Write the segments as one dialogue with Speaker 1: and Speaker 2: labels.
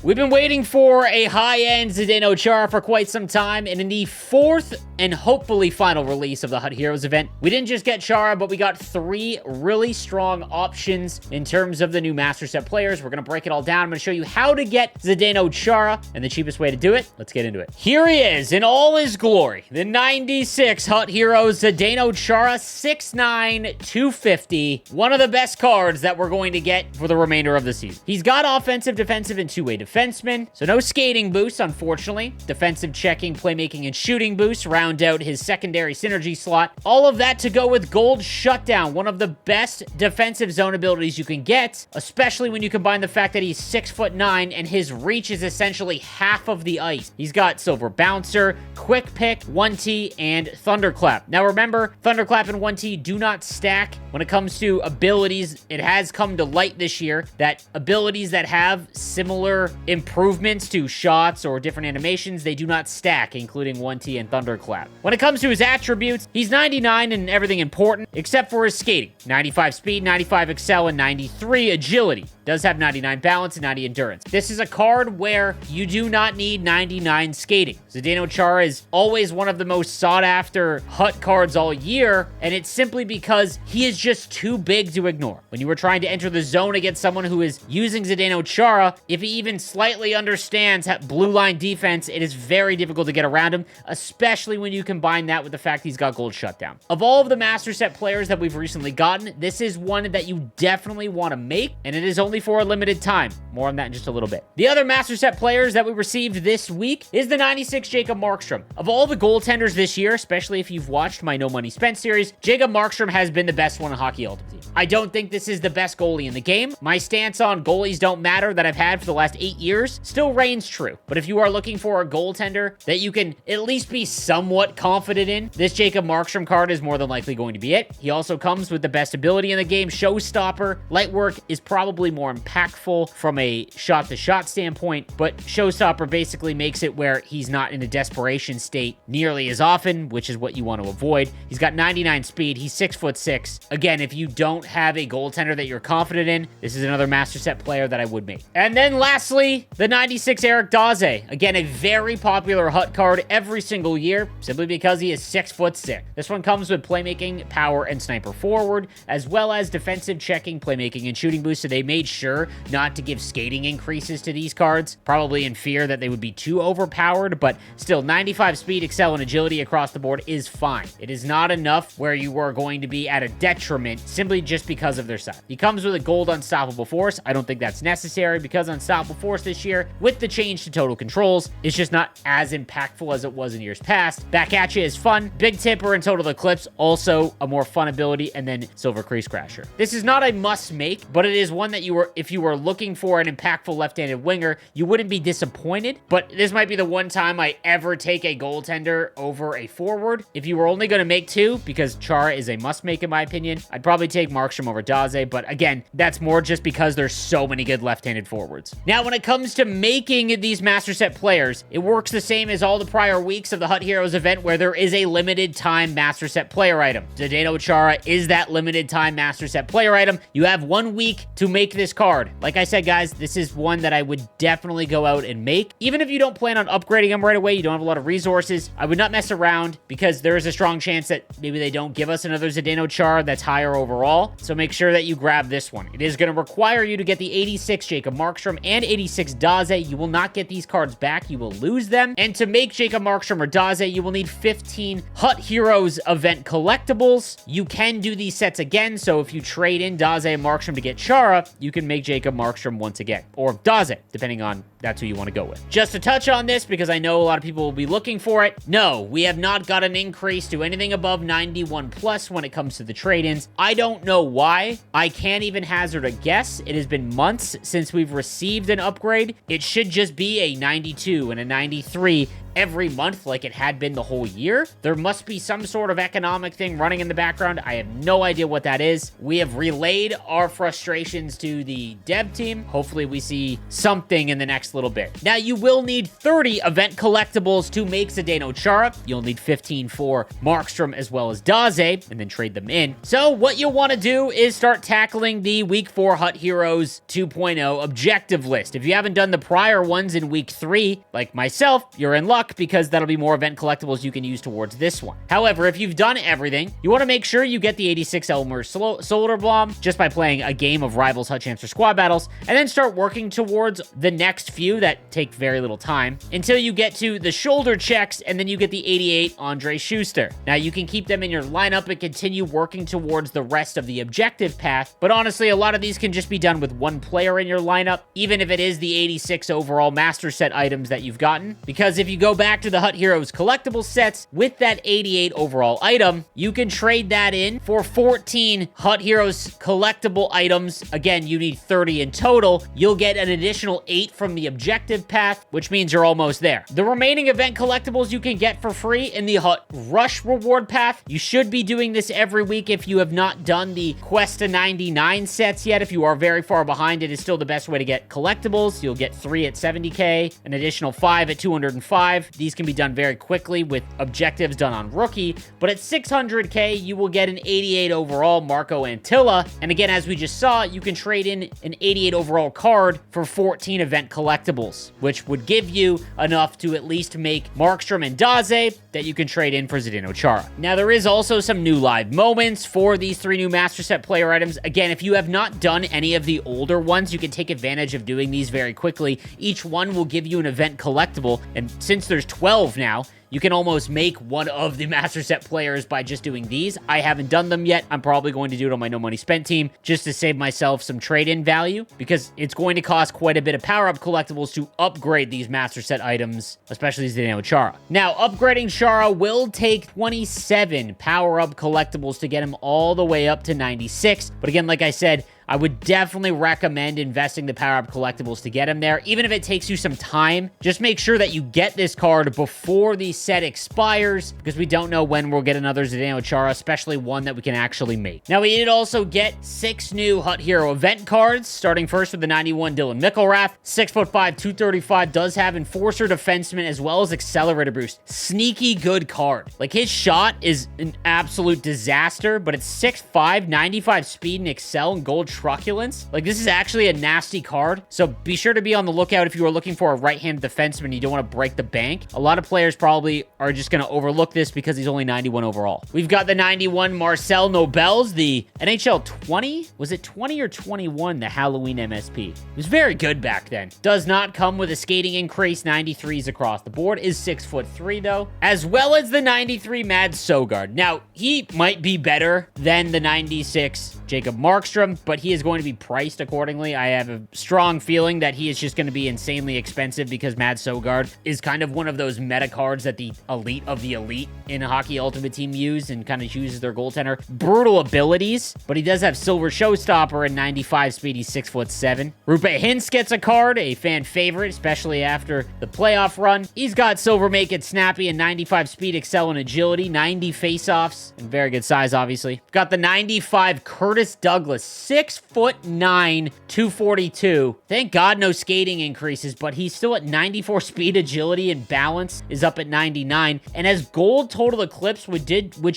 Speaker 1: We've been waiting for a high-end Zdeno Chara for quite some time, and in the fourth and hopefully final release of the HUT Heroes event, we didn't just get Chara, but we got 3 really strong options in terms of the new Master Set players. We're going to break it all down. I'm going to show you how to get Zdeno Chara and the cheapest way to do it. Let's get into it. Here he is in all his glory. The 96 HUT Heroes Zdeno Chara, 6'9", 250. One of the best cards that we're going to get for the remainder of the season. He's got offensive, defensive, and two-way defenseman, so no skating boost, unfortunately. Defensive checking, playmaking, and shooting boosts round out his secondary synergy slot. All of that to go with gold shutdown, one of the best defensive zone abilities you can get, especially when you combine the fact that he's 6'9" and his reach is essentially half of the ice. He's got silver bouncer, quick pick, 1T, and thunderclap. Now remember, thunderclap and 1T do not stack. When it comes to abilities, it has come to light this year that abilities that have similar improvements to shots or different animations, they do not stack, including 1T and thunderclap. When it comes to his attributes, he's 99 in everything important, except for his skating. 95 speed, 95 excel, and 93 agility. Does have 99 balance and 90 endurance. This is a card where you do not need 99 skating. Zdeno Chara is always one of the most sought-after HUT cards all year, and it's simply because he is just too big to ignore. When you were trying to enter the zone against someone who is using Zdeno Chara, if he even slightly understands blue line defense, it is very difficult to get around him, especially when you combine that with the fact he's got gold shutdown. Of all of the Master Set players that we've recently gotten, this is one that you definitely want to make, and it is only for a limited time. More on that in just a little bit. The other Master Set players that we received this week is the 96 Jacob Markstrom. Of all the goaltenders this year, especially if you've watched my No Money Spent series, Jacob Markstrom has been the best one in Hockey Ultimate Team. I don't think this is the best goalie in the game. My stance on goalies don't matter that I've had for the last 8 years still reigns true. But if you are looking for a goaltender that you can at least be somewhat confident in, this Jacob Markstrom card is more than likely going to be it. He also comes with the best ability in the game, Showstopper. Light work is probably more impactful from a shot-to-shot standpoint, but Showstopper basically makes it where he's not in a desperation state nearly as often, which is what you want to avoid. He's got 99 speed. He's 6'6". Again, if you don't have a goaltender that you're confident in, this is another Master Set player that I would make. And then lastly, the 96 Eric Daze. Again, a very popular HUT card every single year, simply because he is 6'6". This one comes with playmaking, power, and sniper forward, as well as defensive checking, playmaking, and shooting boost, so they made sure not to give skating increases to these cards, probably in fear that they would be too overpowered, but still, 95 speed, excel, and agility across the board is fine. It is not enough where you are going to be at a detriment simply just because of their size. He comes with a gold unstoppable force. I don't think that's necessary because unstoppable force this year, with the change to total controls, is just not as impactful as it was in years past. Back at you is fun. Big Tipper and Total Eclipse, also a more fun ability, and then Silver Crease Crasher. This is not a must make, but it is one that if you were looking for an impactful left-handed winger, you wouldn't be disappointed, but this might be the one time I ever take a goaltender over a forward. If you were only going to make 2, because Chara is a must-make in my opinion, I'd probably take Markstrom over Daze, but again, that's more just because there's so many good left-handed forwards. Now, when it comes to making these Master Set players, it works the same as all the prior weeks of the HUT Heroes event where there is a limited time Master Set player item. Zdeno Chara is that limited time Master Set player item. You have 1 week to make this card. Like I said, guys, this is one that I would definitely go out and make. Even if you don't plan on upgrading them right away, you don't have a lot of resources, I would not mess around because there is a strong chance that maybe they don't give us another Zdeno Chara that's higher overall. So make sure that you grab this one. It is going to require you to get the 86 Jacob Markstrom and 86 Daze. You will not get these cards back. You will lose them. And to make Jacob Markstrom or Daze, you will need 15 HUT Heroes event collectibles. You can do these sets again. So if you trade in Daze and Markstrom to get Chara, you can make Jacob Markstrom once again, or Daze, depending on that's who you want to go with. Just to touch on this, because I know a lot of people will be looking for it, no, we have not got an increase to anything above 91 plus when it comes to the trade-ins. I don't know why. I can't even hazard a guess. It has been months since we've received an upgrade. It should just be a 92 and a 93 every month like it had been the whole year. There must be some sort of economic thing running in the background. I have no idea what that is. We have relayed our frustrations to the dev team. Hopefully we see something in the next little bit. Now, you will need 30 event collectibles to make Zdeno Chara. You'll need 15 for Markstrom as well as Daze, and then trade them in. So what you'll want to do is start tackling the Week 4 HUT Heroes 2.0 objective list. If you haven't done the prior ones in Week 3, like myself, you're in luck because that'll be more event collectibles you can use towards this one. However, if you've done everything, you want to make sure you get the 86 Elmer Solar Bomb just by playing a game of Rivals HUT Champs or Squad Battles, and then start working towards the next few that take very little time until you get to the shoulder checks, and then you get the 88 Andre Schuster. Now, you can keep them in your lineup and continue working towards the rest of the objective path, but honestly, a lot of these can just be done with one player in your lineup, even if it is the 86 overall master set items that you've gotten, because if you go back to the HUT Heroes collectible sets with that 88 overall item, you can trade that in for 14 HUT Heroes collectible items. Again, you need 30 in total. You'll get an additional 8 from the objective path, which means you're almost there. The remaining event collectibles you can get for free in the HUT Rush reward path. You should be doing this every week if you have not done the Quest to 99 sets yet. If you are very far behind, it is still the best way to get collectibles. You'll get 3 at 70k, an additional 5 at 205. These can be done very quickly with objectives done on rookie, but at 600k, you will get an 88 overall Marco Antilla. And again, as we just saw, you can trade in an 88 overall card for 14 event collectibles, which would give you enough to at least make Markstrom and Daze that you can trade in for Zdeno Chara. Now, there is also some new live moments for these 3 new Master Set player items. Again, if you have not done any of the older ones, you can take advantage of doing these very quickly. Each one will give you an event collectible, and since there's 12 now, you can almost make one of the Master Set players by just doing these. I haven't done them yet. I'm probably going to do it on my No Money Spent team just to save myself some trade-in value, because it's going to cost quite a bit of power-up collectibles to upgrade these Master Set items, especially Zdeno Chara. Now, upgrading Chara will take 27 power-up collectibles to get him all the way up to 96. But again, like I said, I would definitely recommend investing the power-up collectibles to get him there. Even if it takes you some time, just make sure that you get this card before the set expires, because we don't know when we'll get another Zdeno Chara, especially one that we can actually make. Now, we did also get 6 new HUT Hero event cards, starting first with the 91 Dylan Mickelrath. 6'5", 235, does have Enforcer Defenseman as well as Accelerator Boost. Sneaky good card. Like, his shot is an absolute disaster, but it's 6'5", 95 speed and Excel and Gold Truculence. Like, this is actually a nasty card, so be sure to be on the lookout if you are looking for a right-handed defenseman. You don't want to break the bank. A lot of players probably are just going to overlook this because he's only 91 overall. We've got the 91 Marcel Nobels, the NHL 20? Was it 20 or 21, the Halloween MSP? It was very good back then. Does not come with a skating increase. 93s across the board. Is 6'3", though. As well as the 93 Mads Sogard. Now, he might be better than the 96 Jacob Markstrom, but he is going to be priced accordingly. I have a strong feeling that he is just going to be insanely expensive because Mads Sogard is kind of one of those meta cards that the elite of the elite in Hockey Ultimate Team use and kind of uses their goaltender. Brutal abilities, but he does have Silver Showstopper and 95 speed. He's 6'7". Rupe Hintz gets a card, a fan favorite, especially after the playoff run. He's got Silver Make It Snappy and 95 speed, Excel and Agility, 90 faceoffs, and very good size, obviously. Got the 95 Curtis Douglas, 6'9", 242. Thank God no skating increases, but he's still at 94 speed, agility, and balance is up at 99. And as Gold Total Eclipse, which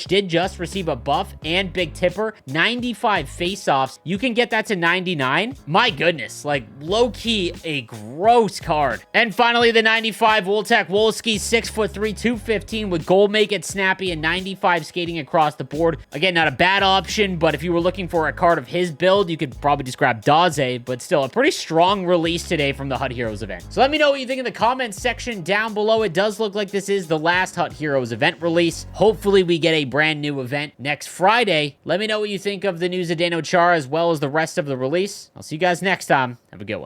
Speaker 1: did just receive a buff, and Big Tipper, 95 face-offs, you can get that to 99. My goodness, like, low-key a gross card. And finally, the 95 Woltek Wolski, 6'3", 215 with Gold Make It Snappy and 95 skating across the board. Again, not a bad option, but if you were looking for a card of his build, you could probably just grab Daze, but still a pretty strong release today from the HUT Heroes event. So let me know what you think in the comments section down below. It does look like this is the last HUT Heroes event release. Hopefully we get a brand new event next Friday. Let me know what you think of the new Zdeno Chara as well as the rest of the release. I'll see you guys next time. Have a good one.